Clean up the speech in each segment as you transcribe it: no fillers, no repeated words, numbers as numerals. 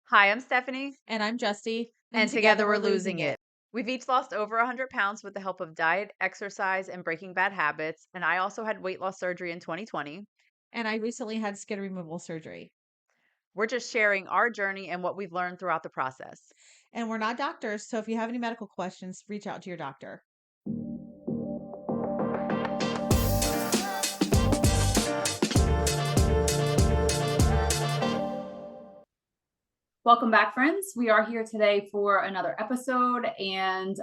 Hi, I'm Stephanie, And I'm Justy. and together we're losing it. We've each lost over 100 pounds with the help of diet, exercise, and breaking bad habits. And I also had weight loss surgery in 2020. And I recently had skin removal surgery. We're just sharing our journey and what we've learned throughout the process. And we're not doctors, so if you have any medical questions, reach out to your doctor. Welcome back, friends. We are here today for another episode, and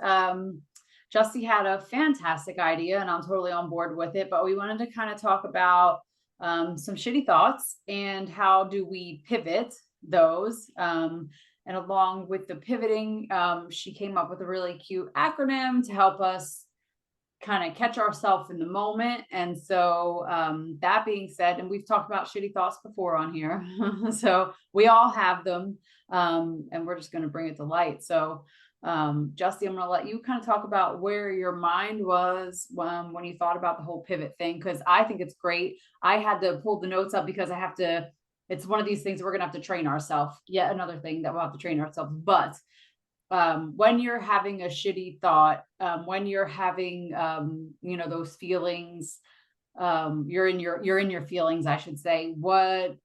Justy had a fantastic idea, and I'm totally on board with it. But we wanted to kind of talk about some shitty thoughts and how do we pivot those. And along with the pivoting, she came up with a really cute acronym to help us kind of catch ourselves in the moment. And so that being said, and we've talked about shitty thoughts before on here, so we all have them, and we're just going to bring it to light. So Justy, I'm going to let you kind of talk about where your mind was when you thought about the whole pivot thing, because I think it's great. I had to pull the notes up because I have to, it's one of these things we're going to have to train ourselves. Yet another thing that we'll have to train ourselves. But when you're having a shitty thought, when you're having, those feelings, you're in your feelings, I should say. What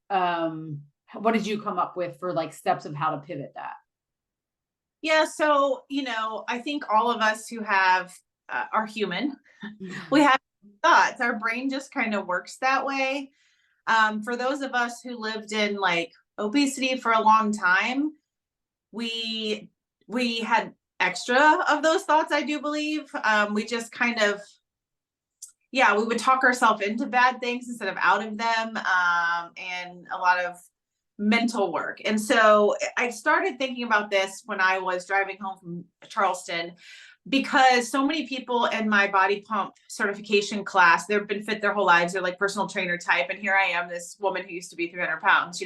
did you come up with for like steps of how to pivot that? Yeah, so I think all of us who have are human. We have thoughts. Our brain just kind of works that way. For those of us who lived in like obesity for a long time, we had extra of those thoughts, I do believe. We just kind of, we would talk ourselves into bad things instead of out of them, and a lot of mental work. And so I started thinking about this when I was driving home from Charleston, because so many people in my body pump certification class, they've been fit their whole lives. They're like personal trainer type. And here I am, this woman who used to be 300 pounds,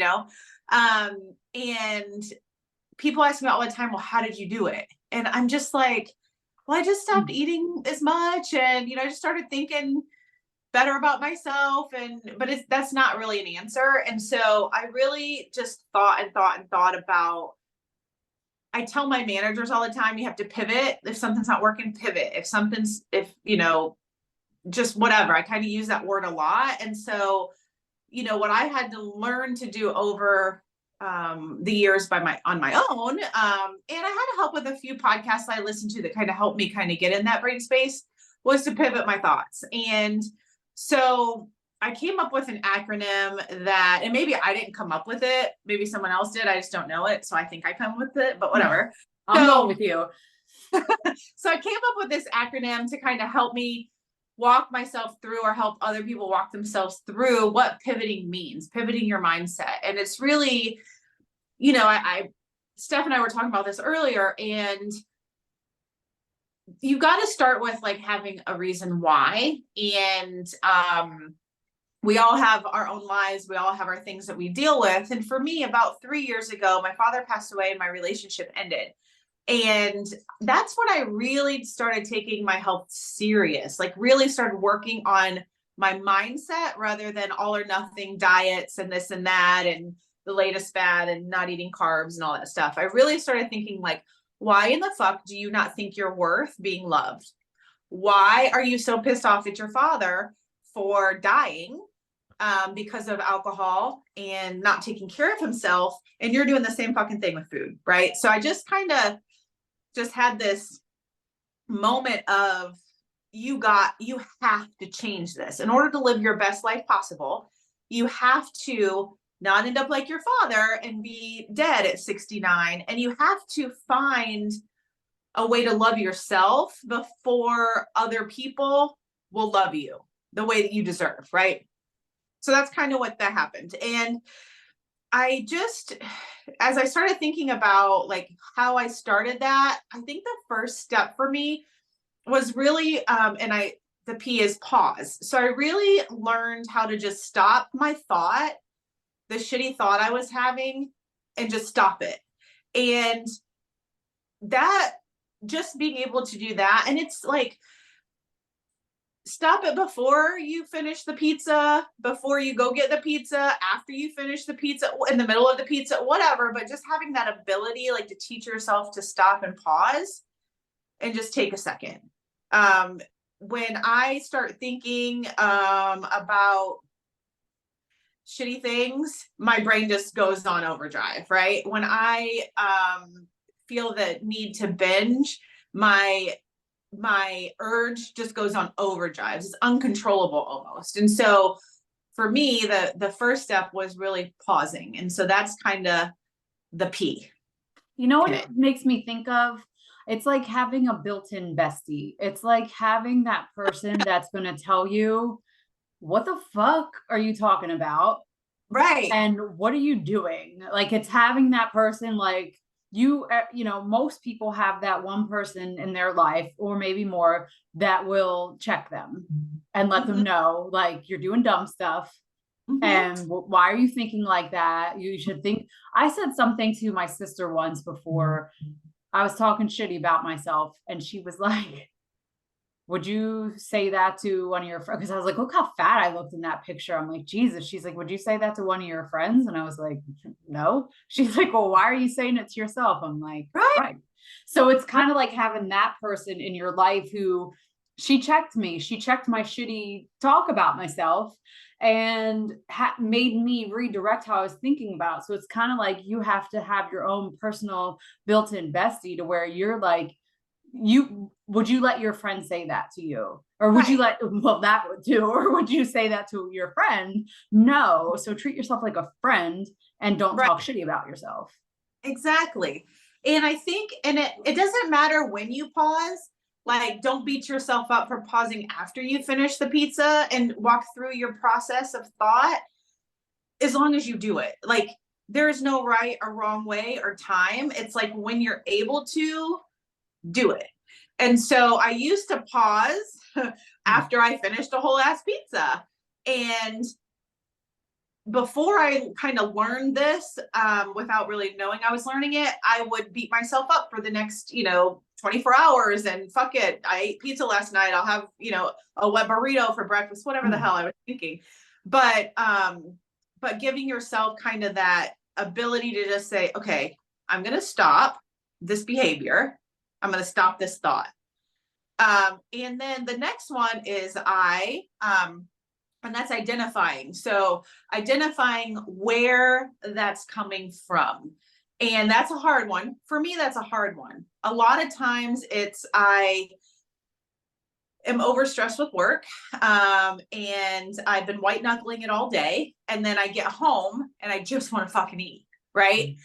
and people ask me all the time, well, how did you do it? And I'm just like, well, I just stopped eating as much. And, I just started thinking better about myself. But that's not really an answer. And so I really just thought about, I tell my managers all the time, you have to pivot. If something's not working, pivot. Just whatever, I kind of use that word a lot. And so, what I had to learn to do over the years on my own. And I had help with a few podcasts I listened to that kind of helped me kind of get in that brain space, was to pivot my thoughts. And so I came up with an acronym that, and maybe I didn't come up with it, maybe someone else did, I just don't know it. So I think I come with it, but whatever. I'm going with you. So I came up with this acronym to kind of help me walk myself through, or help other people walk themselves through, what pivoting means, pivoting your mindset. And it's really, Steph and I were talking about this earlier, and you got to start with like having a reason why. And we all have our own lives. We all have our things that we deal with. And for me, about 3 years ago, my father passed away and my relationship ended. And that's when I really started taking my health serious, like really started working on my mindset rather than all or nothing diets and this and that and the latest fad and not eating carbs and all that stuff. I really started thinking like, why in the fuck do you not think you're worth being loved? Why are you so pissed off at your father for dying because of alcohol and not taking care of himself? And you're doing the same fucking thing with food, right? So I just kind of just had this moment of, you have to change this in order to live your best life possible. You have to not end up like your father and be dead at 69. And you have to find a way to love yourself before other people will love you the way that you deserve, right? So that's kind of what that happened. And I just, as I started thinking about like how I started that, I think the first step for me was really, the P is pause. So I really learned how to just stop my thought, the shitty thought I was having, and just stop it. And that, just being able to do that. And it's like, stop it before you finish the pizza, before you go get the pizza, after you finish the pizza, in the middle of the pizza, whatever. But just having that ability, like, to teach yourself to stop and pause and just take a second. When I start thinking about shitty things, my brain just goes on overdrive, right? When I feel the need to binge, my urge just goes on overdrive. It's uncontrollable almost. And so for me, the first step was really pausing. And so that's kind of the P. You know what it makes me think of? It's like having a built-in bestie. It's like having that person that's going to tell you, what the fuck are you talking about? Right. And what are you doing? Like, it's having that person, like, you know, most people have that one person in their life, or maybe more, that will check them and let them know, like, you're doing dumb stuff. And why are you thinking like that? You should think. I said something to my sister once before. I was talking shitty about myself, and she was like, would you say that to one of your friends? Because I was like, look how fat I looked in that picture. I'm like, Jesus. She's like, would you say that to one of your friends? And I was like, no. She's like, well, why are you saying it to yourself? I'm like, right. So it's kind of like having that person in your life who, she checked me. She checked my shitty talk about myself and made me redirect how I was thinking about it. So it's kind of like you have to have your own personal built-in bestie, to where you're like, would you let your friend say that to you? Or would you that would too, or would you say that to your friend? No. So treat yourself like a friend and don't talk shitty about yourself. Exactly. And I think, and it doesn't matter when you pause, like, don't beat yourself up for pausing after you finish the pizza and walk through your process of thought, as long as you do it. Like, there is no right or wrong way or time. It's like, when you're able to do it. And so I used to pause after I finished a whole ass pizza. And before I kind of learned this, without really knowing I was learning it, I would beat myself up for the next, 24 hours and fuck it. I ate pizza last night. I'll have, a wet burrito for breakfast, whatever the hell I was thinking. But giving yourself kind of that ability to just say, okay, I'm going to stop this behavior. I'm going to stop this thought. And then the next one is and that's identifying. So identifying where that's coming from. And that's a hard one. For me, that's a hard one. A lot of times I am overstressed with work. And I've been white knuckling it all day. And then I get home and I just want to fucking eat. Right.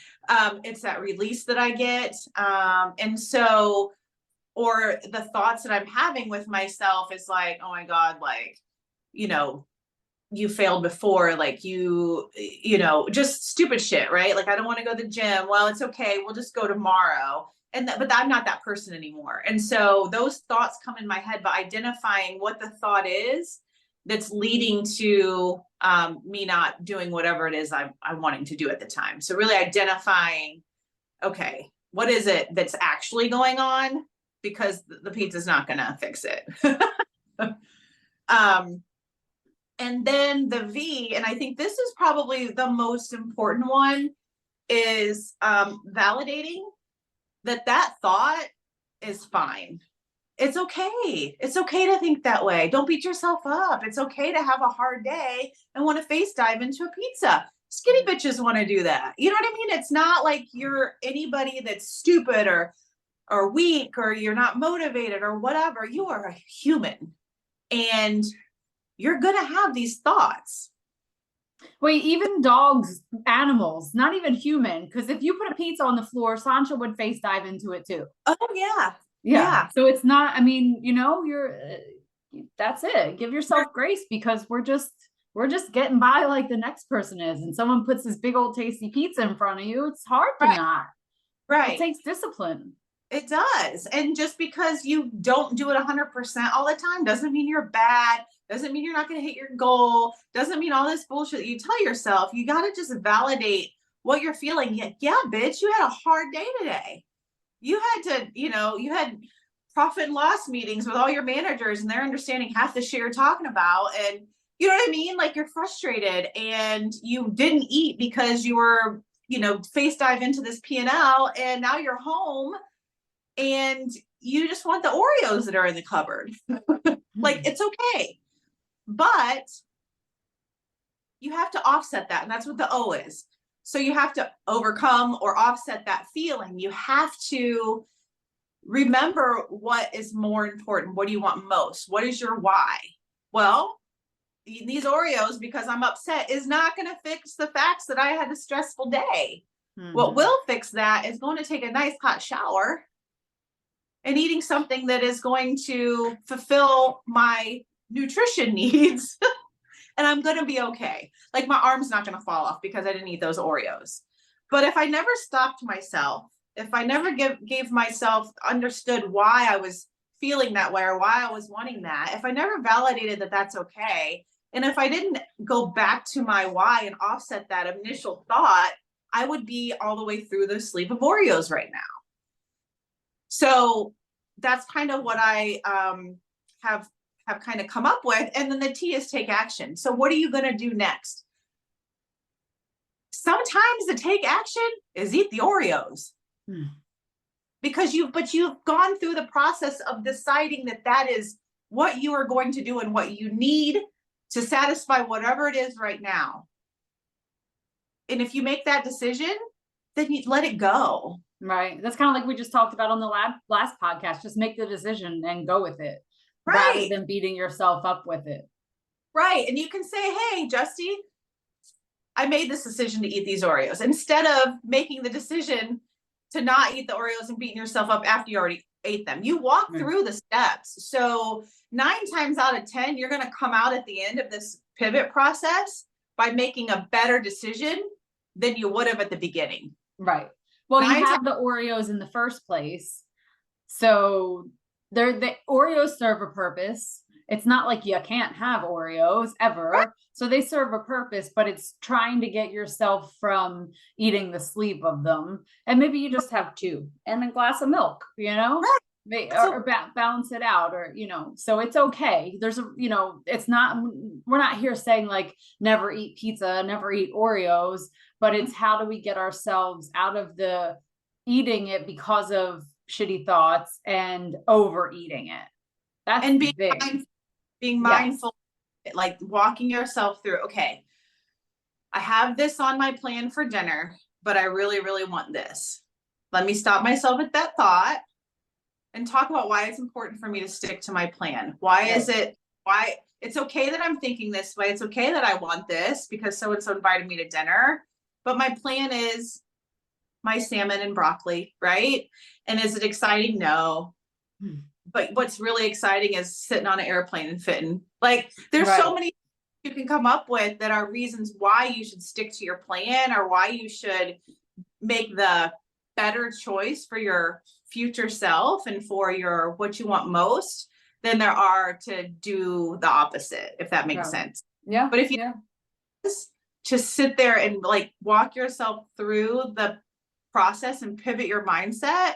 It's that release that I get. And so, or the thoughts that I'm having with myself is like, oh my God, like, you failed before, like, just stupid shit, right? Like, I don't want to go to the gym. Well, it's okay. We'll just go tomorrow. But I'm not that person anymore. And so those thoughts come in my head, but identifying what the thought is that's leading to me not doing whatever it is I'm wanting to do at the time. So really identifying, okay, what is it that's actually going on? Because the pizza's not going to fix it. And then the V, and I think this is probably the most important one, is validating that thought is fine. It's okay. It's okay to think that way. Don't beat yourself up. It's okay to have a hard day and want to face dive into a pizza. Skinny bitches want to do that. You know what I mean? It's not like you're anybody that's stupid or weak, or you're not motivated or whatever. You are a human, and you're going to have these thoughts. Wait, even dogs, animals, not even human. Because if you put a pizza on the floor, Sancha would face dive into it too. Oh yeah. Yeah. So it's not, I mean, that's it. Give yourself grace, because we're just getting by like the next person is. And someone puts this big old tasty pizza in front of you, it's hard to not. Right. It takes discipline. It does. And just because you don't do it 100% all the time doesn't mean you're bad. Doesn't mean you're not going to hit your goal. Doesn't mean all this bullshit that you tell yourself. You got to just validate what you're feeling. Yeah, bitch, you had a hard day today. You had to, you had profit and loss meetings with all your managers, and they're understanding half the shit you're talking about. And you know what I mean? Like, you're frustrated and you didn't eat because you were, face dive into this P&L, and now you're home and you just want the Oreos that are in the cupboard. Like, it's okay. But you have to offset that. And that's what the O is. So you have to overcome or offset that feeling. You have to remember what is more important. What do you want most? What is your why? Well, eating these Oreos because I'm upset is not going to fix the facts that I had a stressful day. What will fix that is going to take a nice hot shower and eating something that is going to fulfill my nutrition needs. And I'm going to be okay. Like, my arm's not going to fall off because I didn't eat those Oreos. But if I never stopped myself, if I never gave myself, understood why I was feeling that way or why I was wanting that, if I never validated that that's okay, and if I didn't go back to my why and offset that initial thought, I would be all the way through the sleeve of Oreos right now. So that's kind of what I have kind of come up with. And then the T is take action. So what are you going to do next? Sometimes the take action is eat the Oreos. Because you've gone through the process of deciding that is what you are going to do and what you need to satisfy whatever it is right now. And if you make that decision, then you let it go. Right. That's kind of like we just talked about on the last podcast. Just make the decision and go with it. Right. Rather than beating yourself up with it. Right. And you can say, hey, Justy, I made this decision to eat these Oreos, instead of making the decision to not eat the Oreos and beating yourself up after you already ate them. You walk through the steps. So 9 times out of 10, you're going to come out at the end of this pivot process by making a better decision than you would have at the beginning. Right. Well, you have the Oreos in the first place. So the Oreos serve a purpose. It's not like you can't have Oreos ever. Right. So they serve a purpose, but it's trying to get yourself from eating the sleeve of them. And maybe you just have 2 and a glass of milk, right. or balance it out, or, so it's okay. There's it's not, we're not here saying like, never eat pizza, never eat Oreos, but it's how do we get ourselves out of the eating it because of shitty thoughts and overeating it. That's and being mindful, like walking yourself through, okay, I have this on my plan for dinner, but I really, really want this. Let me stop myself at that thought and talk about why it's important for me to stick to my plan. Why it's okay that I'm thinking this way. It's okay that I want this because so-and-so invited me to dinner, but my plan is my salmon and broccoli, right? And is it exciting? No. But what's really exciting is sitting on an airplane and fitting. Like, there's so many you can come up with that are reasons why you should stick to your plan or why you should make the better choice for your future self and for what you want most than there are to do the opposite, if that makes sense. Yeah. But if you just sit there and like walk yourself through the process and pivot your mindset,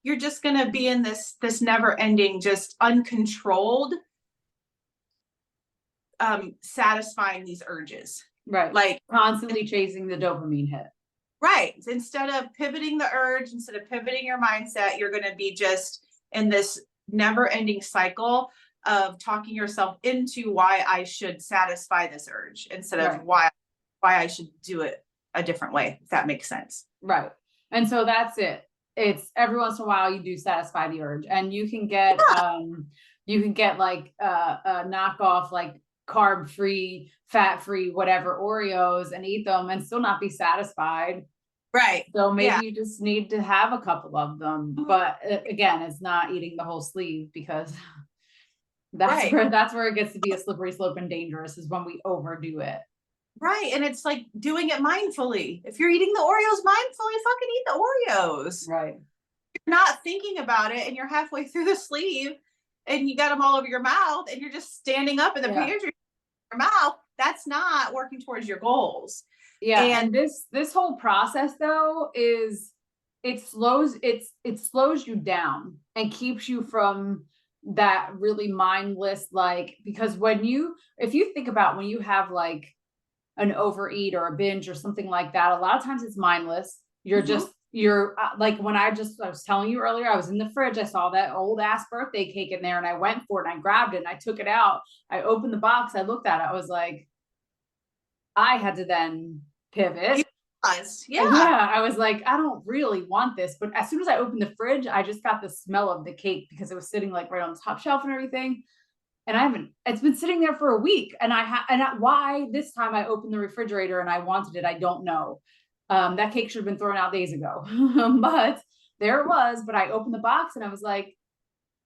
you're just going to be in this never ending, just uncontrolled, satisfying these urges. Right. Like constantly chasing the dopamine hit. Right. Instead of pivoting the urge, instead of pivoting your mindset, you're going to be just in this never ending cycle of talking yourself into why I should satisfy this urge instead of why I should do it a different way, if that makes sense. Right. And so that's it. It's every once in a while you do satisfy the urge, and you can get like a knockoff, like carb free, fat free, whatever Oreos and eat them and still not be satisfied. Right. So maybe you just need to have a couple of them, but again, it's not eating the whole sleeve, because that's where it gets to be a slippery slope and dangerous, is when we overdo it. Right. And it's like doing it mindfully. If you're eating the Oreos mindfully, fucking eat the Oreos. Right. You're not thinking about it and you're halfway through the sleeve and you got them all over your mouth and you're just standing up in the pantry, your mouth. That's not working towards your goals. Yeah. And this whole process though is it slows you down and keeps you from that really mindless, like, because if you think about when you have like an overeat or a binge or something like that, a lot of times it's mindless. You're like, when I was telling you earlier, I was in the fridge, I saw that old ass birthday cake in there and I went for it and I grabbed it and I took it out. I opened the box, I looked at it, I was like, I had to then pivot. Yeah, I was like, I don't really want this. But as soon as I opened the fridge, I just got the smell of the cake because it was sitting like right on the top shelf and everything. And it's been sitting there for a week. And why this time I opened the refrigerator and I wanted it, I don't know. That cake should have been thrown out days ago. But there it was. But I opened the box and I was like,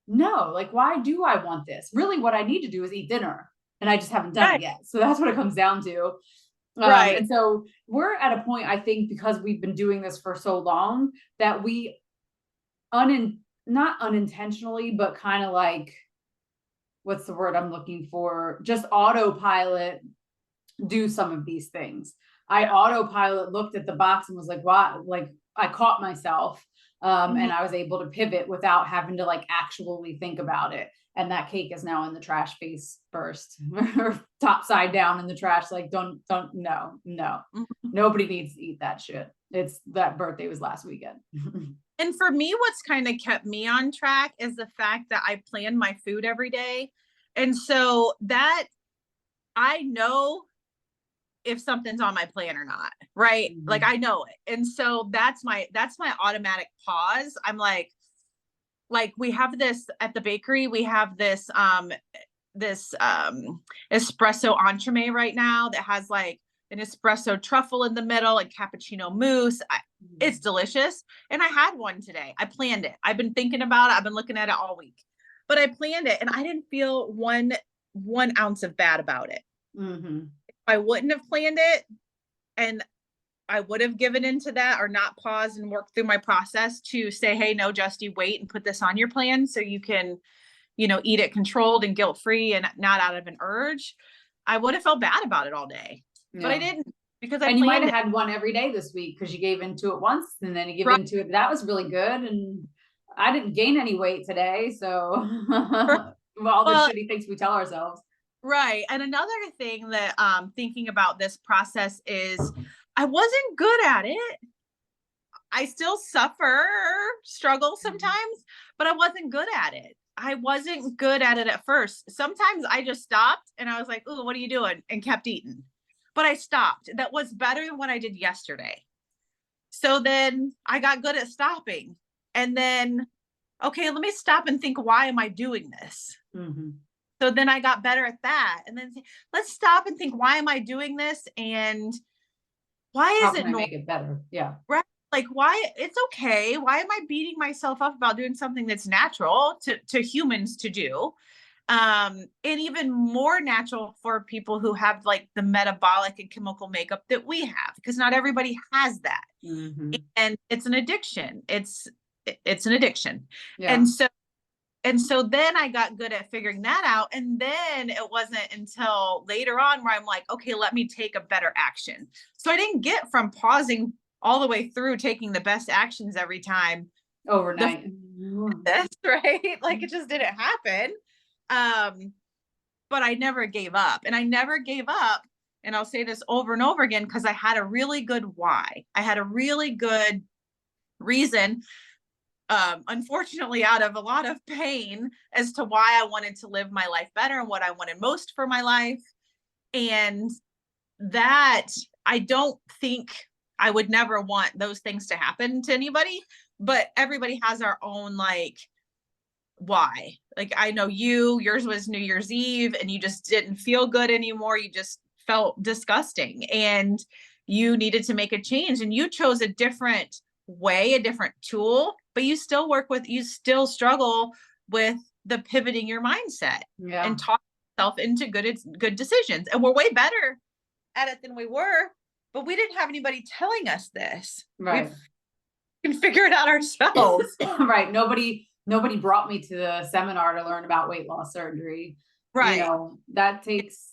no, like, why do I want this? Really, what I need to do is eat dinner. And I just haven't done it yet. So that's what it comes down to. Right. And so we're at a point, I think, because we've been doing this for so long, that we not unintentionally, but kind of like, what's the word I'm looking for? Just autopilot do some of these things. I autopilot looked at the box and was like, what? Like, I caught myself. And I was able to pivot without having to like actually think about it. And that cake is now in the trash face first, top side down in the trash. Like, no, nobody needs to eat that shit. That birthday was last weekend. And for me, what's kind of kept me on track is the fact that I plan my food every day. And so that I know if something's on my plan or not, right? Mm-hmm. Like, I know it. And so that's my automatic pause. I'm like we have this at the bakery, we have this espresso entremet right now that has like an espresso truffle in the middle and cappuccino mousse. It's delicious. And I had one today. I planned it. I've been thinking about it. I've been looking at it all week, but I planned it and I didn't feel one ounce of bad about it. Mm-hmm. If I wouldn't have planned it and I would have given into that or not paused and worked through my process to say, hey, no, Justy, wait and put this on your plan so you can, eat it controlled and guilt-free and not out of an urge, I would have felt bad about it all day. Yeah. But I didn't, because you might have had one every day this week because you gave into it once and then you give into it. That was really good. And I didn't gain any weight today. So all the shitty things we tell ourselves. Right. And another thing that thinking about this process is I wasn't good at it. I still struggle sometimes, but I wasn't good at it. I wasn't good at it at first. Sometimes I just stopped and I was like, "Ooh, what are you doing?" and kept eating. But I stopped. That was better than what I did yesterday. So then I got good at stopping. And then, okay, let me stop and think, why am I doing this? Mm-hmm. So then I got better at that. And then let's stop and think, why am I doing this? And why is it make it better? Yeah. Right. Like, why? It's okay. Why am I beating myself up about doing something that's natural to humans to do? And even more natural for people who have like the metabolic and chemical makeup that we have, because not everybody has that. Mm-hmm. And it's an addiction. It's an addiction. Yeah. And so then I got good at figuring that out. And then it wasn't until later on where I'm like, okay, let me take a better action. So I didn't get from pausing all the way through taking the best actions every time overnight. That's right. Like, it just didn't happen. But I never gave up, and I never gave up. And I'll say this over and over again, because I had a really good why. I had a really good reason, unfortunately, out of a lot of pain, as to why I wanted to live my life better and what I wanted most for my life. And that, I don't think I would never want those things to happen to anybody, but everybody has our own, like, why. Like, I know yours was New Year's Eve and you just didn't feel good anymore. You just felt disgusting and you needed to make a change, and you chose a different way, a different tool, but you still struggle with the pivoting your mindset and talk yourself into good decisions. And we're way better at it than we were, but we didn't have anybody telling us this. Right. We can figure it out ourselves. Right. Nobody brought me to the seminar to learn about weight loss surgery. Right. That takes,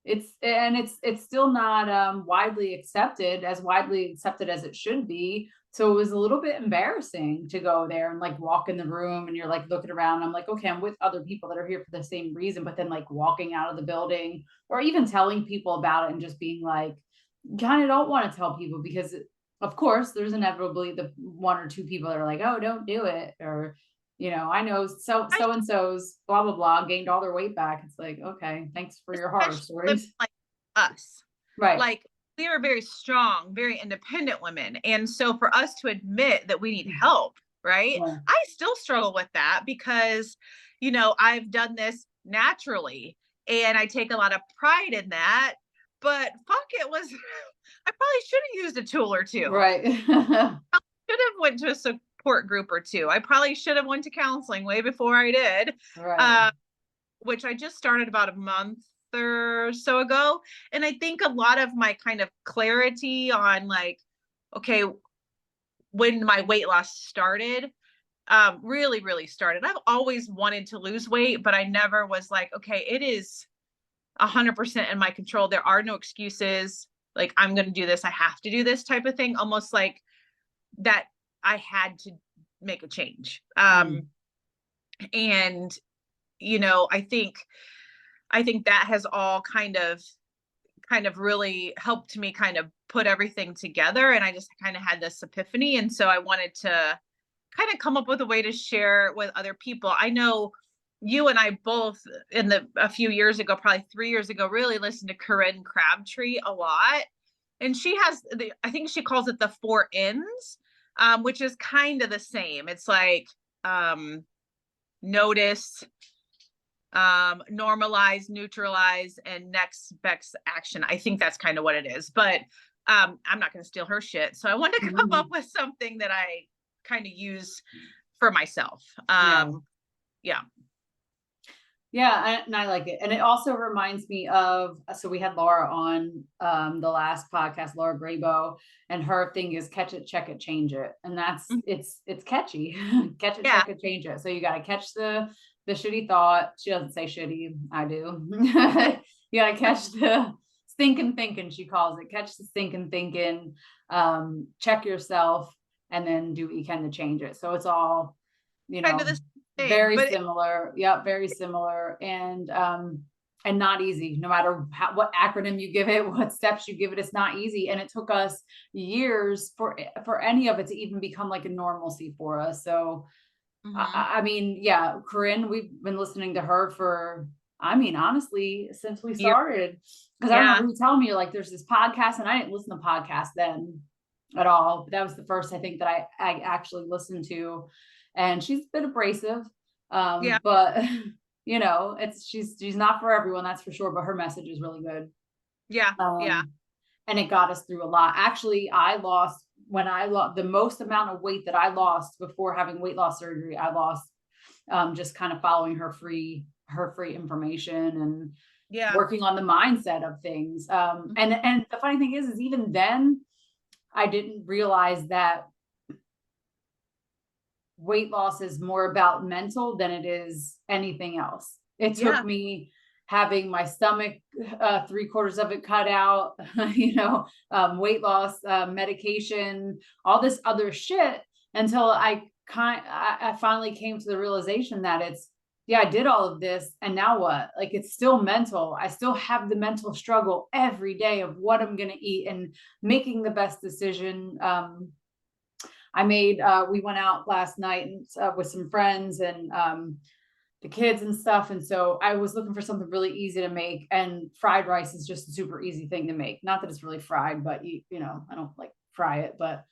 it's still not widely accepted as it should be. So it was a little bit embarrassing to go there and like walk in the room and you're like looking around. I'm like, okay, I'm with other people that are here for the same reason, but then like walking out of the building or even telling people about it and just being like, kind of don't want to tell people because of course there's inevitably the one or two people that are like, oh, don't do it. Or, I know so and so's blah, blah, blah, gained all their weight back. It's like, okay, thanks for your horror Especially women stories. like us. Right. Like, we are very strong, very independent women. And so for us to admit that we need help, right? Yeah. I still struggle with that because, I've done this naturally and I take a lot of pride in that. But fuck, I probably should have used a tool or two. Right. Should have went to a support group or two. I probably should have went to counseling way before I did. Right. Which I just started about a month or so ago. And I think a lot of my kind of clarity on like, okay, when my weight loss started, really, really started. I've always wanted to lose weight, but I never was like, okay, it is 100% in my control. There are no excuses. Like, I'm going to do this. I have to do this type of thing. Almost like that I had to make a change. And, I think that has all kind of really helped me kind of put everything together. And I just kind of had this epiphany. And so I wanted to kind of come up with a way to share with other people. I know you and I both a few years ago, probably 3 years ago, really listened to Corinne Crabtree a lot. And she has I think she calls it the 4 N's, which is kind of the same. It's like, notice, normalize, neutralize, and next best action. I think that's kind of what it is, but I'm not going to steal her shit. So I wanted to come up with something that I kind of use for myself. Yeah. And I like it. And it also reminds me of, so we had Laura on the last podcast, Laura Graybo, and her thing is catch it, check it, change it. And that's, it's catchy. Catch it, check it, change it. So you got to catch the shitty thought. She doesn't say shitty. I do. You got to catch the stinking thinking, she calls it. Catch the stinking thinking, check yourself, and then do what you can to change it. So it's all, Kind of the same, very similar. Yeah, very similar. And not easy, no matter what acronym you give it, what steps you give it, it's not easy. And it took us years for any of it to even become like a normalcy for us. So, I mean, yeah, Corinne, we've been listening to her for, honestly, since we started, because I remember you telling me like, there's this podcast, and I didn't listen to podcasts then at all. But that was the first, I think, that I actually listened to. And she's a bit abrasive. But she's not for everyone, that's for sure. But her message is really good. And it got us through a lot. Actually, when I lost the most amount of weight that I lost before having weight loss surgery, I lost just kind of following her free information and working on the mindset of things. And the funny thing is even then I didn't realize that weight loss is more about mental than it is anything else. It took me having my stomach, 3/4 of it cut out, weight loss, medication, all this other shit, until I finally came to the realization that I did all of this, and now what? Like, it's still mental. I still have the mental struggle every day of what I'm going to eat and making the best decision. We went out last night with some friends and the kids and stuff. And so I was looking for something really easy to make, and fried rice is just a super easy thing to make. Not that it's really fried, but I don't like fry it, but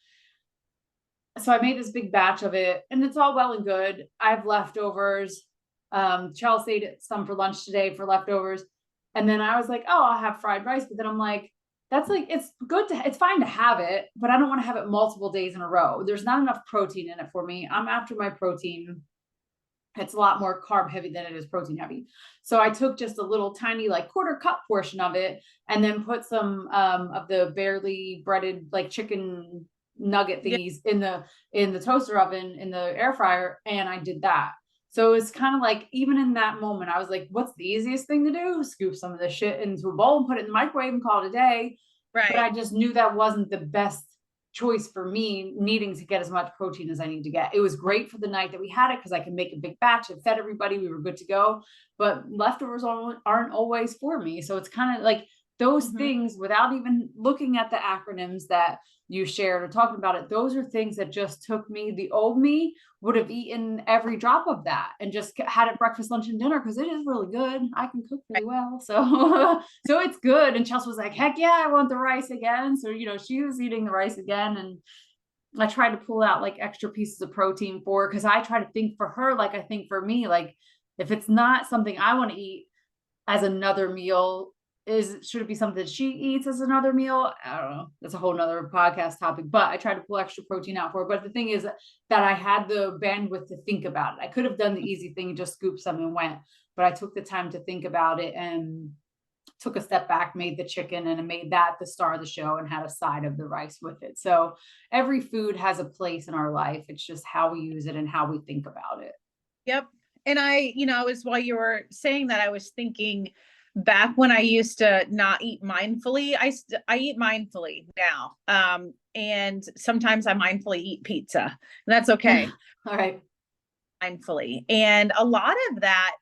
so I made this big batch of it, and it's all well and good. I have leftovers. Chelsea ate some for lunch today for leftovers. And then I was like, oh, I'll have fried rice. But then I'm like, that's like, it's fine to have it, but I don't want to have it multiple days in a row. There's not enough protein in it for me. I'm after my protein. It's a lot more carb heavy than it is protein heavy. So I took just a little tiny, like 1/4 cup portion of it, and then put some of the barely breaded, like chicken nugget thingies in the toaster oven, in the air fryer. And I did that. So it's kind of like, even in that moment, I was like, what's the easiest thing to do? Scoop some of this shit into a bowl and put it in the microwave and call it a day. Right. But I just knew that wasn't the best choice for me needing to get as much protein as I need to get. It was great for the night that we had it because I could make a big batch. It fed everybody. We were good to go. But leftovers aren't always for me. So it's kind of like those things, without even looking at the acronyms that you shared or talking about it, those are things that just took me. The old me would have eaten every drop of that and just had it breakfast, lunch, and dinner because it is really good. I can cook really well. So so it's good. And Chelsea was like, heck yeah, I want the rice again. So, she was eating the rice again. And I tried to pull out like extra pieces of protein for her because I try to think for her like I think for me. Like if it's not something I want to eat as another meal, should it be something that she eats as another meal? I don't know. That's a whole nother podcast topic, but I tried to pull extra protein out for her. But the thing is that I had the bandwidth to think about it. I could have done the easy thing and just scooped some and went, but I took the time to think about it and took a step back, made the chicken, and made that the star of the show and had a side of the rice with it. So every food has a place in our life. It's just how we use it and how we think about it. Yep. And while you were saying that, I was thinking back when I used to not eat mindfully, I eat mindfully now. And sometimes I mindfully eat pizza, and that's okay. All right. Mindfully. And a lot of that,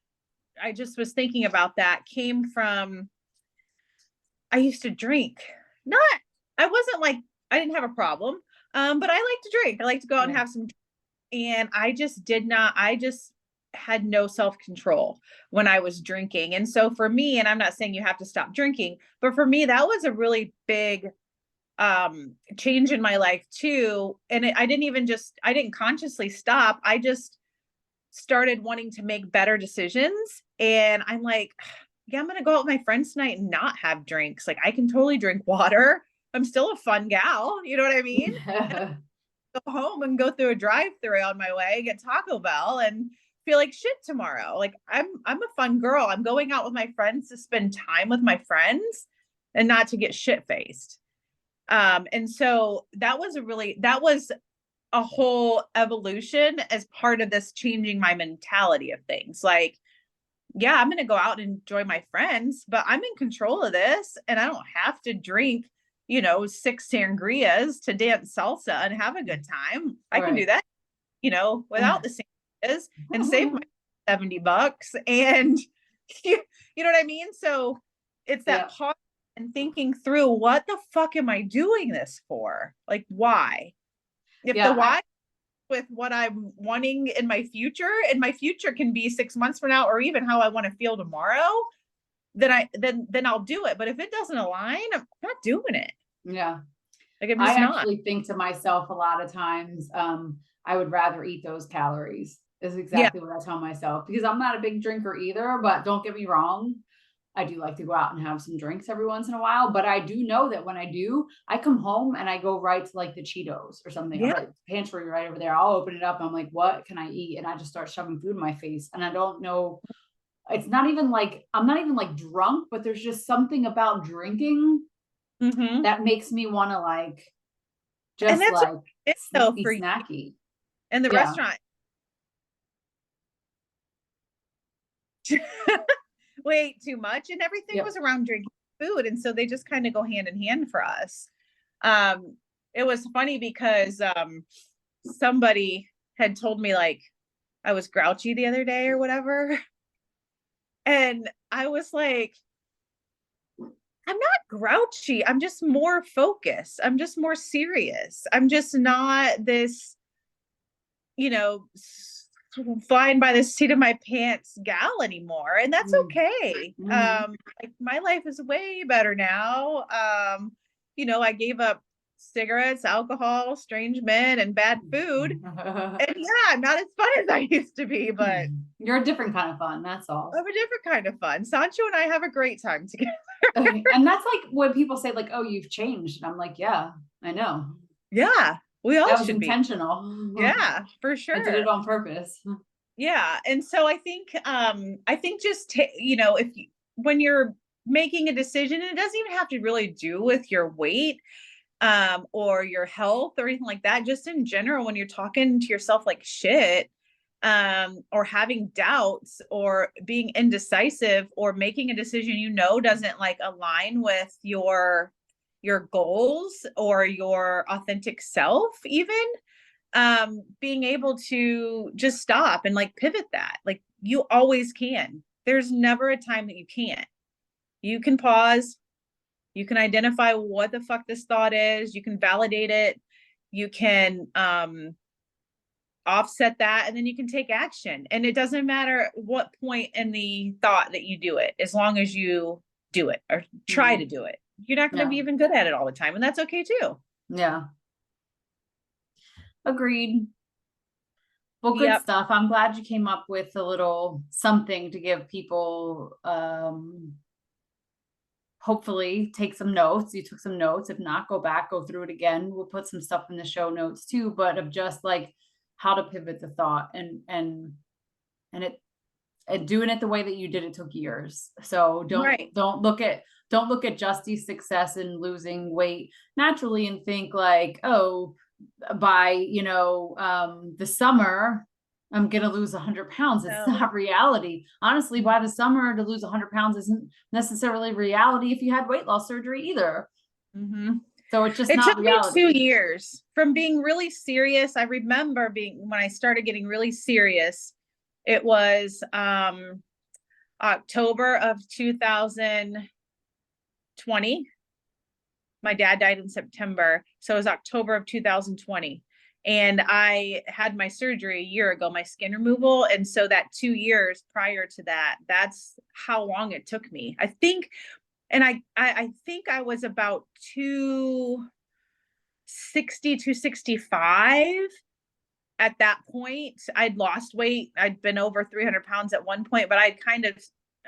I just was thinking about that, came from, I used to drink. I wasn't like, I didn't have a problem. But I like to drink. I like to go out and have some, and I just had no self-control when I was drinking. And so for me, and I'm not saying you have to stop drinking, but for me, that was a really big change in my life too. And I didn't consciously stop. I just started wanting to make better decisions. And I'm like, yeah, I'm going to go out with my friends tonight and not have drinks. Like I can totally drink water. I'm still a fun gal. You know what I mean? Go home and go through a drive-through on my way, get Taco Bell, and feel like shit tomorrow. Like I'm a fun girl. I'm going out with my friends to spend time with my friends and not to get shit faced. And so that was a whole evolution as part of this changing my mentality of things. Like, yeah, I'm going to go out and enjoy my friends, but I'm in control of this and I don't have to drink, 6 sangrias to dance salsa and have a good time. I can do that, without the sangrias and save my $70 and you know what I mean? So it's that pause and thinking through, what the fuck am I doing this for? Like, why? If the why with what I'm wanting in my future, and my future can be 6 months from now, or even how I want to feel tomorrow, then I'll do it. But if it doesn't align, I'm not doing it. Yeah. Like I actually think to myself a lot of times, I would rather eat those calories is exactly what I tell myself, because I'm not a big drinker either, but don't get me wrong. I do like to go out and have some drinks every once in a while, but I do know that when I do, I come home and I go right to like the Cheetos or something. I'm like, pantry right over there. I'll open it up and I'm like, what can I eat? And I just start shoving food in my face. And I don't know. It's not even like, I'm not even like drunk, but there's just something about drinking that makes me want to like, just and that's like, it's so for snacky. And the restaurant. Way too much, and everything was around drinking food, and so they just kind of go hand in hand for us. It was funny because somebody had told me like I was grouchy the other day or whatever, and I was like, I'm not grouchy, I'm just more focused, I'm just more serious, I'm just not this flying by the seat of my pants gal anymore, and that's okay. Like my life is way better now. I gave up cigarettes, alcohol, strange men, and bad food, and I'm not as fun as I used to be, but you're a different kind of fun, that's all. I'm a different kind of fun. Sancho and I have a great time together. And that's like when people say like, oh, you've changed, and I'm like, yeah, I know. Yeah, we all that was should intentional. be. Yeah, for sure. I did it on purpose. Yeah. And so I think just, when you're making a decision, it doesn't even have to really do with your weight, or your health or anything like that. Just in general, when you're talking to yourself like shit, or having doubts or being indecisive or making a decision, doesn't like align with your your goals or your authentic self, even being able to just stop and like pivot that. Like you always can. There's never a time that you can't. You can pause, you can identify what the fuck this thought is, you can validate it, you can offset that, and then you can take action. And it doesn't matter what point in the thought that you do it, as long as you do it or try to do it. You're not going to be even good at it all the time, and that's okay too. Yeah. Agreed. Well, good stuff. I'm glad you came up with a little something to give people, hopefully take some notes. You took some notes. If not, go back, go through it again. We'll put some stuff in the show notes too, but of just like how to pivot the thought and doing it the way that you did it took years. So don't look at Justy's success in losing weight naturally and think like, oh, by, the summer, I'm going to lose 100 pounds. It's not reality. Honestly, by the summer to lose 100 pounds isn't necessarily reality if you had weight loss surgery either. Mm-hmm. So it's just it not took reality. me 2 years from being really serious. I remember when I started getting really serious, it was October of 2020. My dad died in September. So it was October of 2020. And I had my surgery a year ago, my skin removal. And so that 2 years prior to that, that's how long it took me. I think, and I think I was about 260, 265 at that point. I'd lost weight. I'd been over 300 pounds at one point, but I'd kind of,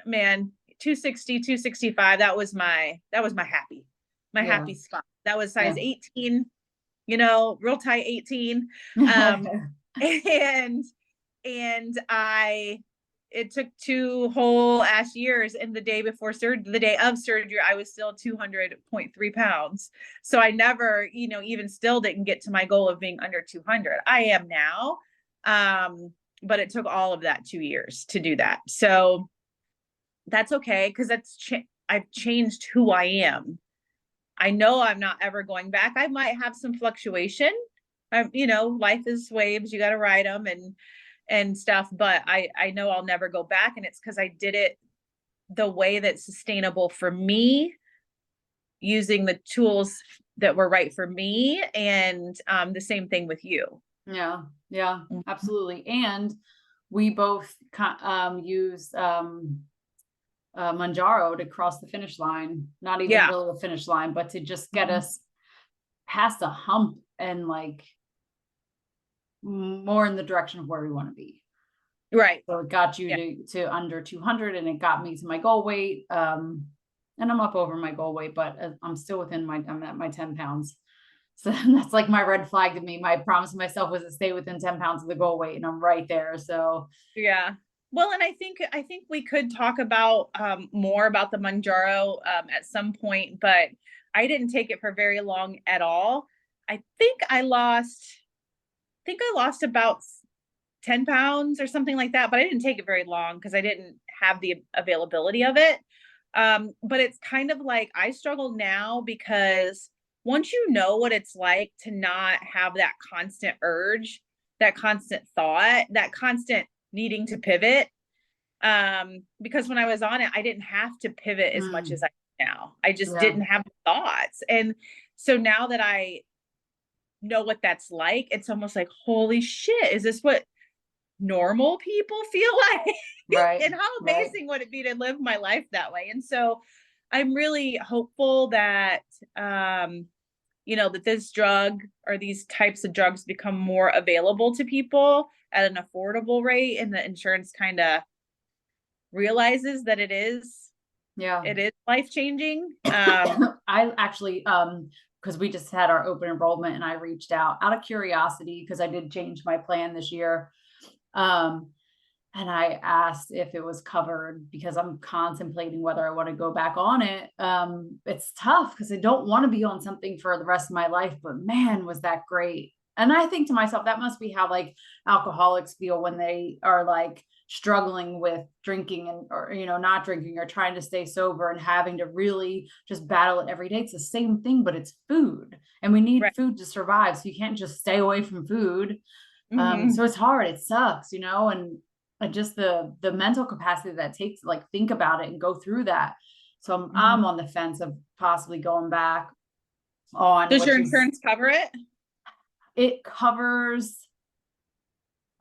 260, 265, that was my happy spot. That was size 18, real tight 18. It took 2 whole ass years. And the day of surgery, I was still 200.3 pounds. So I never, even still didn't get to my goal of being under 200. I am now. But it took all of that 2 years to do that. So that's okay. Cause I've changed who I am. I know I'm not ever going back. I might have some fluctuation. Life is waves. You got to ride them and stuff. But I know I'll never go back. And it's because I did it the way that's sustainable for me, using the tools that were right for me. And the same thing with you. Yeah, absolutely. And we both used Manjaro to cross the finish line, not even really the finish line, but to just get us past a hump and like more in the direction of where we want to be. Right. So it got you to under 200 and it got me to my goal weight. And I'm up over my goal weight, but I'm still I'm at my 10 pounds. So that's like my red flag to me. My promise to myself was to stay within 10 pounds of the goal weight, and I'm right there. So yeah. Well, and I think we could talk about more about the Manjaro at some point, but I didn't take it for very long at all. I think I lost about 10 pounds or something like that, but I didn't take it very long because I didn't have the availability of it. But it's kind of like I struggle now because once you know what it's like to not have that constant urge, that constant thought, that constant needing to pivot, because when I was on it, I didn't have to pivot as much as I do now. I just didn't have the thoughts. And so now that I know what that's like, it's almost like, holy shit, is this what normal people feel like? Right. And how amazing would it be to live my life that way? And so I'm really hopeful that, that this drug or these types of drugs become more available to people at an affordable rate, and the insurance kind of realizes that it is life-changing. I actually, because we just had our open enrollment and I reached out of curiosity because I did change my plan this year. And I asked if it was covered because I'm contemplating whether I want to go back on it. It's tough because I don't want to be on something for the rest of my life, but man, was that great. And I think to myself, that must be how like alcoholics feel when they are like struggling with drinking and, or, you know, not drinking or trying to stay sober and having to really just battle it every day. It's the same thing, but it's food, and we need Right. food to survive. So you can't just stay away from food. Mhm. So it's hard. It sucks, you know, and just the mental capacity that takes to like think about it and go through that. So Mhm. I'm on the fence of possibly going back on, Does your which is, insurance cover it? it covers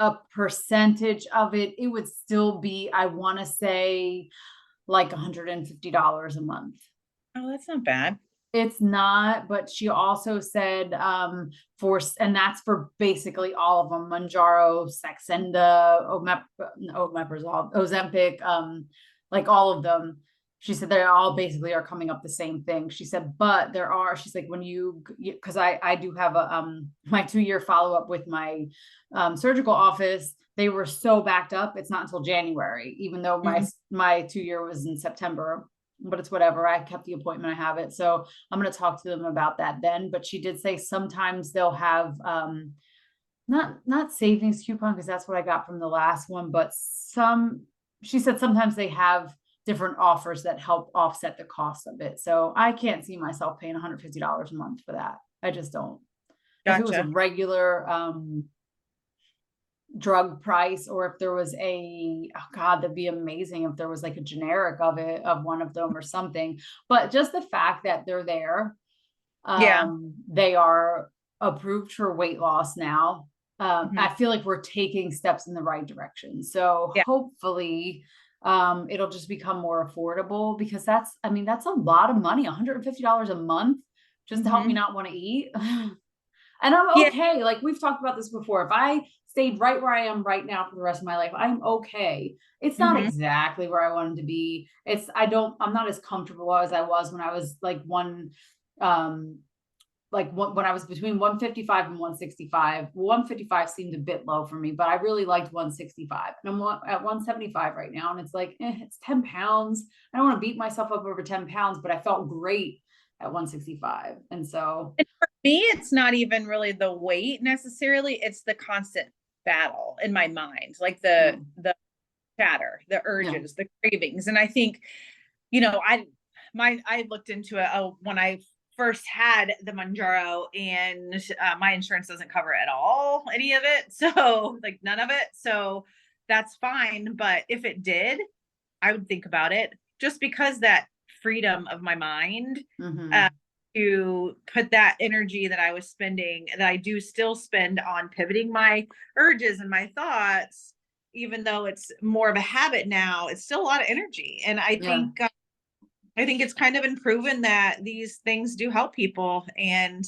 a percentage of it. It would still be, I want to say, like $150 a month. Oh, that's not bad. It's not, but she also said and that's for basically all of them: Manjaro, Saxenda, Omeprazole, Ozempic, like all of them. She said they all basically are coming up the same thing. She said, but there are, she's like, when you, because I do have a my 2-year follow-up with my surgical office. They were so backed up, it's not until January, even though my 2-year was in September. But it's whatever. I kept the appointment. I have it. So I'm going to talk to them about that then. But she did say sometimes they'll have not savings coupon, because that's what I got from the last one, but she said sometimes they have different offers that help offset the cost of it. So I can't see myself paying $150 a month for that. I just don't. If it was a Gotcha. regular drug price, or if there was oh God, that'd be amazing if there was like a generic of it, of one of them or something. But just the fact that they're there, Yeah. they are approved for weight loss now. Mhm. I feel like we're taking steps in the right direction. So Yeah. hopefully it'll just become more affordable, because that's a lot of money, $150 a month just to help me Mhm. not want to eat. And I'm Yeah. okay. Like we've talked about this before. If I stayed right where I am right now for the rest of my life, I'm okay. It's not Mhm. exactly where I wanted to be. I'm not as comfortable as I was when I was like when I was between 155 and 165. 155 seemed a bit low for me, but I really liked 165. And I'm at 175 right now. And it's like, it's 10 pounds. I don't want to beat myself up over 10 pounds, but I felt great at 165. And so, And for me, it's not even really the weight necessarily. It's the constant battle in my mind, like no, the chatter, the no. urges, the cravings. And I think, you know, I looked into it when I first had the Manjaro, and my insurance doesn't cover at all any of it. So like none of it. So that's fine. But if it did, I would think about it, just because that freedom of my mind Mm-hmm. uh, to put that energy that I was spending, that I do still spend on pivoting my urges and my thoughts, even though it's more of a habit now, it's still a lot of energy. And Yeah. I think it's kind of been proven that these things do help people. And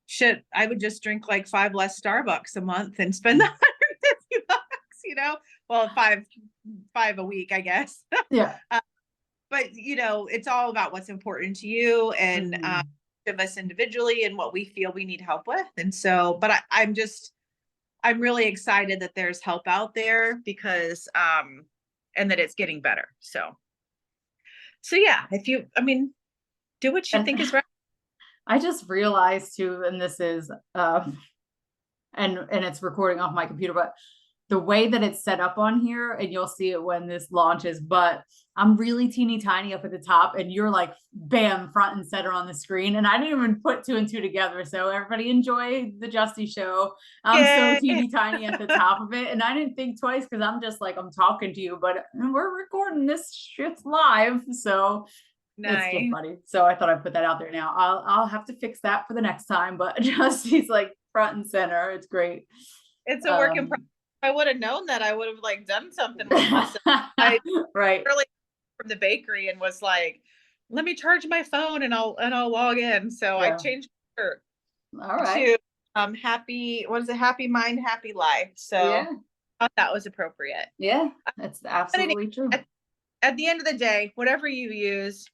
shit, I would just drink like 5 less Starbucks a month and spend the $150, you know? Well, five a week, I guess. Yeah. But you know, it's all about what's important to you, and Mm-hmm. of us individually, and what we feel we need help with. And so, but I'm really excited that there's help out there, because and that it's getting better. So yeah, if you, I mean, do what you And think is right. I just realized too, and this is and it's recording off my computer, but the way that it's set up on here, and you'll see it when this launches, but I'm really teeny tiny up at the top, and you're like bam, front and center on the screen. And I didn't even put 2 and 2 together. So everybody enjoy the Justy show. I'm so Yay. teeny tiny at the top of it. And I didn't think twice, because I'm just like, I'm talking to you, but we're recording this shit's live. So it's just Nice. funny. So I thought I'd put that out there now. I'll have to fix that for the next time, but Justy's like front and center. It's great. It's a work in progress. If I would have known that, I would have like done something with myself. I Right. early from the bakery and was like, let me charge my phone and I'll log in. So I Yeah. changed her All right. to happy, what is it, happy mind, happy life. So Yeah. I thought that was appropriate. Yeah. That's But anyway, absolutely true. at the end of the day, whatever you use,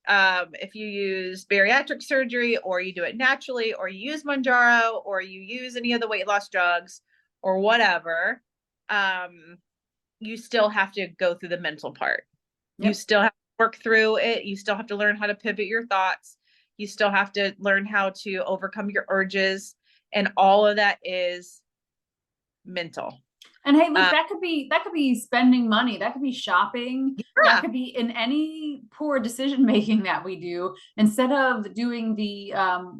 if you use bariatric surgery, or you do it naturally, or you use Manjaro, or you use any of the weight loss drugs or whatever, you still have to go through the mental part. You Yep. still have to work through it. You still have to learn how to pivot your thoughts. You still have to learn how to overcome your urges And all of that is mental. And hey, look, that could be spending money. That could be shopping. Yeah. That could be in any poor decision making that we do. Instead of doing the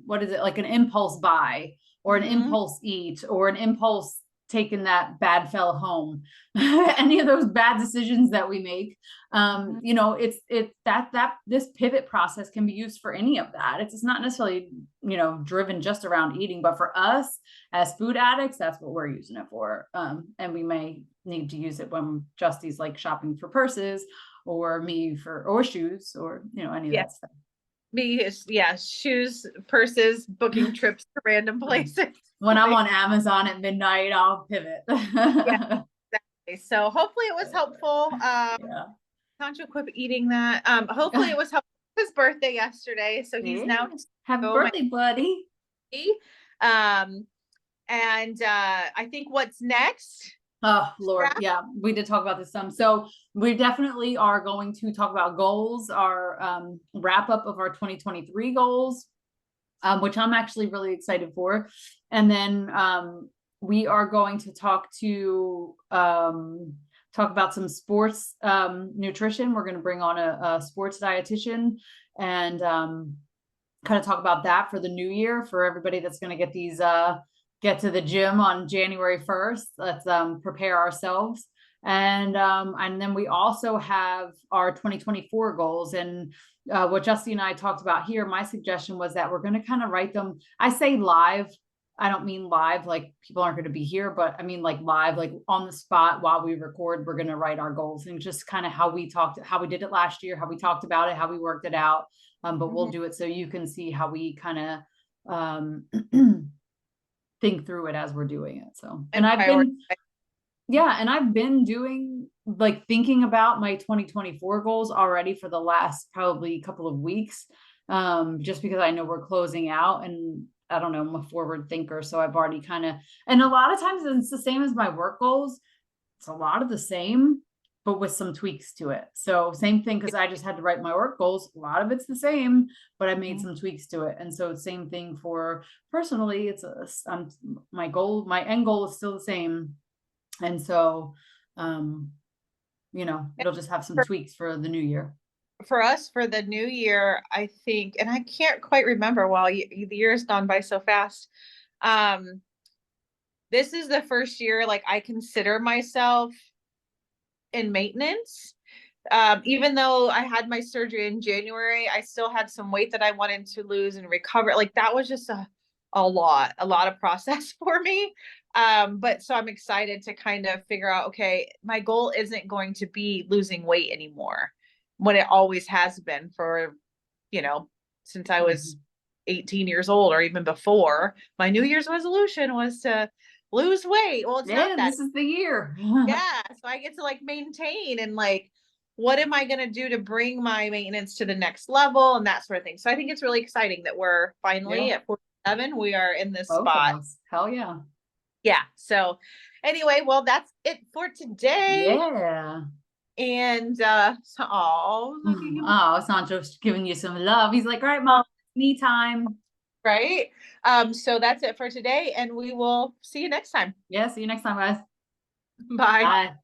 what is it, like an impulse buy or an impulse eat or an impulse taking that bad fell home, any of those bad decisions that we make, you know, it's that this pivot process can be used for any of that. It's not necessarily, you know, driven just around eating, but for us as food addicts, that's what we're using it for. And we may need to use it when Justy's like shopping for purses, or me or shoes, or, you know, any of that stuff. Me is, shoes, purses, booking trips to random places. When I'm on Amazon at midnight, I'll pivot. Yeah, exactly. So hopefully it was helpful. Sancho quit eating that. Hopefully it was helpful. His birthday yesterday, so he's now happy birthday, buddy. And I think what's next? Oh Lord, yeah, we did talk about this some. So we definitely are going to talk about goals, our wrap up of our 2023 goals, which I'm actually really excited for. And then we are going to talk about some sports nutrition. We're going to bring on a sports dietitian and kind of talk about that for the new year for everybody that's going to get these get to the gym on January 1st. Let's prepare ourselves. And then we also have our 2024 goals. And what Justy and I talked about here, my suggestion was that we're going to kind of write them. I say live. I don't mean live, like people aren't going to be here, but I mean like live, like on the spot while we record, we're going to write our goals and just kind of how we did it last year, how we talked about it, how we worked it out. But we'll do it so you can see how we kind of think through it as we're doing it. So, and I've been doing like thinking about my 2024 goals already for the last probably couple of weeks, just because I know we're closing out, and I don't know, I'm a forward thinker. So I've already and a lot of times it's the same as my work goals. It's a lot of the same, but with some tweaks to it. So same thing, because I just had to write my work goals. A lot of it's the same, but I made some tweaks to it. And so same thing for personally, my end goal is still the same. And so, you know, it'll just have some tweaks for the new year. For us, for the new year, I think, and I can't quite remember, the year has gone by so fast. This is the first year, like, I consider myself in maintenance. Even though I had my surgery in January, I still had some weight that I wanted to lose and recover. Like, that was just a lot of process for me. But so I'm excited to kind of figure out, okay, my goal isn't going to be losing weight anymore, when it always has been for, you know, since I was 18 years old or even before. My New Year's resolution was to lose weight. Well, it's not that. This is the year. So I get to like maintain and like, what am I going to do to bring my maintenance to the next level and that sort of thing. So I think it's really exciting that we're finally at 47. We are in this spot. Hell yeah. Yeah. So anyway, well, that's it for today. Yeah. And Sancho's giving you some love. He's like, all right, Mom, me time. Right. So that's it for today, and we will see you next time. Yeah, see you next time, guys. Bye. Bye.